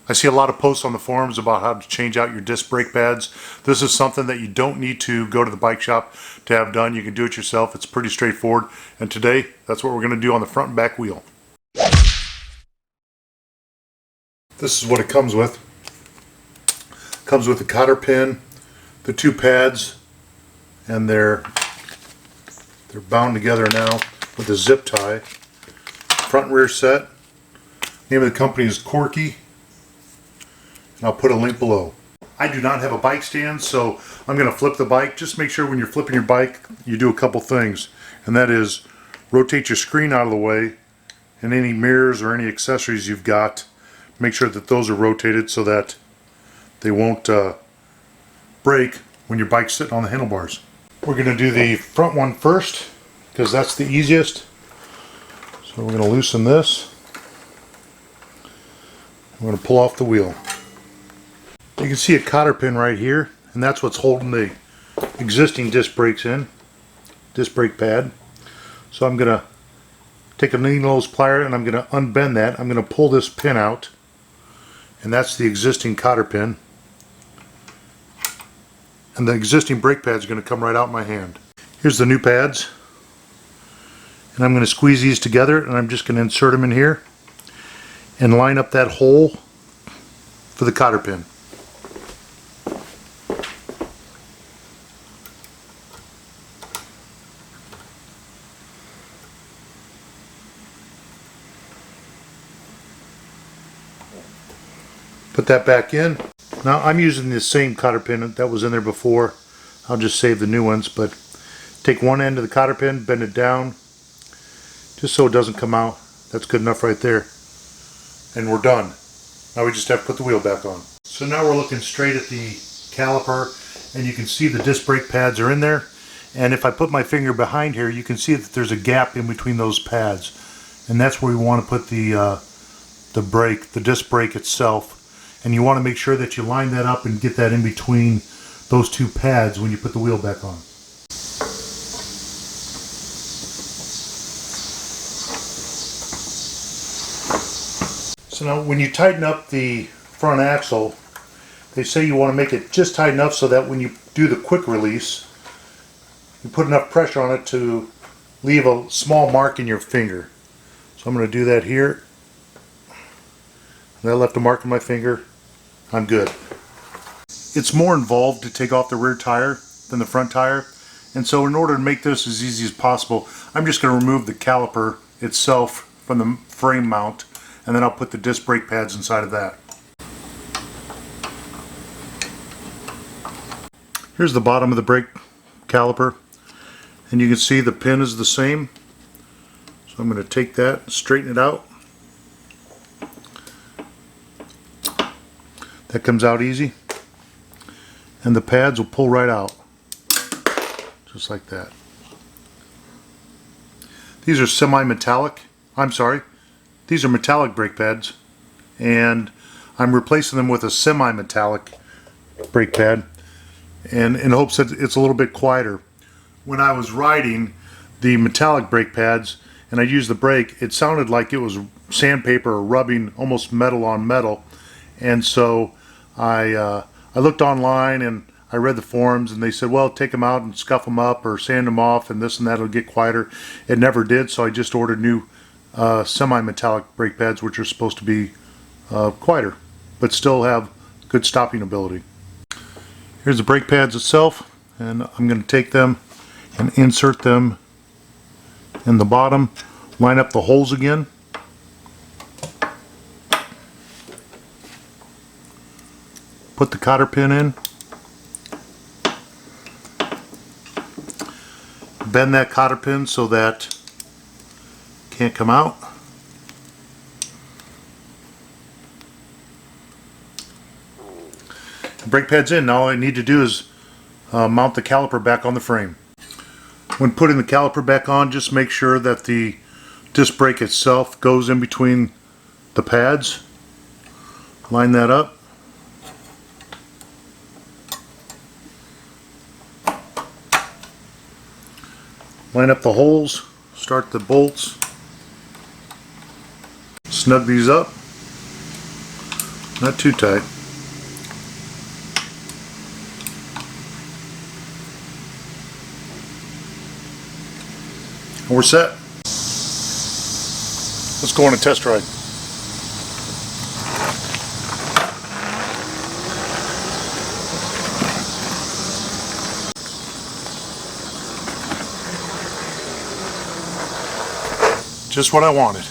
I see a lot of posts on the forums about how to change out your disc brake pads. This is something that you don't need to go to the bike shop to have done. You can do it yourself. It's pretty straightforward. And today, that's what we're going to do on the front and back wheel. This is what it comes with. It comes with the cotter pin, the two pads, and they're bound together now with a zip tie. Front and rear set. Name of the company is Corky. And I'll put a link below. I do not have a bike stand, so I'm going to flip the bike. Just make sure when you're flipping your bike, you do a couple things. And that is, rotate your screen out of the way, and any mirrors or any accessories you've got, make sure that those are rotated so that they won't break when your bike's sitting on the handlebars. We're going to do the front one first, because that's the easiest. So we're going to loosen this. I'm going to pull off the wheel. You can see a cotter pin right here, and that's what's holding the existing disc brakes in, disc brake pad. So I'm going to take a needle nose plier and I'm going to unbend that. I'm going to pull this pin out, and that's the existing cotter pin. And the existing brake pads are going to come right out in my hand. Here's the new pads, and I'm going to squeeze these together, and I'm just going to insert them in here and line up that hole for the cotter pin. Put that back in. Now I'm using the same cotter pin that was in there before. I'll just save the new ones, but take one end of the cotter pin, bend it down just so it doesn't come out. That's good enough right there. And we're done. Now we just have to put the wheel back on. So now we're looking straight at the caliper, and you can see the disc brake pads are in there. And if I put my finger behind here, you can see that there's a gap in between those pads. And that's where we want to put the brake, the disc brake itself. And you want to make sure that you line that up and get that in between those two pads when you put the wheel back on. So now when you tighten up the front axle, they say you want to make it just tight enough so that when you do the quick release, you put enough pressure on it to leave a small mark in your finger. So I'm going to do that here. And I left a mark in my finger. I'm good. It's more involved to take off the rear tire than the front tire, and so in order to make this as easy as possible, I'm just going to remove the caliper itself from the frame mount, and then I'll put the disc brake pads inside of that. Here's the bottom of the brake caliper, and you can see the pin is the same. So I'm going to take that and straighten it out. That comes out easy, and the pads will pull right out just like that. These are semi-metallic. These are metallic brake pads, and I'm replacing them with a semi-metallic brake pad, and in hopes that it's a little bit quieter. When I was riding the metallic brake pads and I used the brake, it sounded like it was sandpaper or rubbing almost metal on metal. And so I looked online and I read the forums, and they said, well, take them out and scuff them up or sand them off and this and that, it'll get quieter. It never did, so I just ordered new semi-metallic brake pads, which are supposed to be quieter but still have good stopping ability. Here's the brake pads itself, and I'm going to take them and insert them in the bottom, line up the holes again. Put the cotter pin in, bend that cotter pin so that it can't come out. The brake pad's in. Now all I need to do is mount the caliper back on the frame. When putting the caliper back on, just make sure that the disc brake itself goes in between the pads. Line that up. Line up the holes, start the bolts, snug these up, Not too tight. And we're set. Let's go on a test ride. Just what I wanted.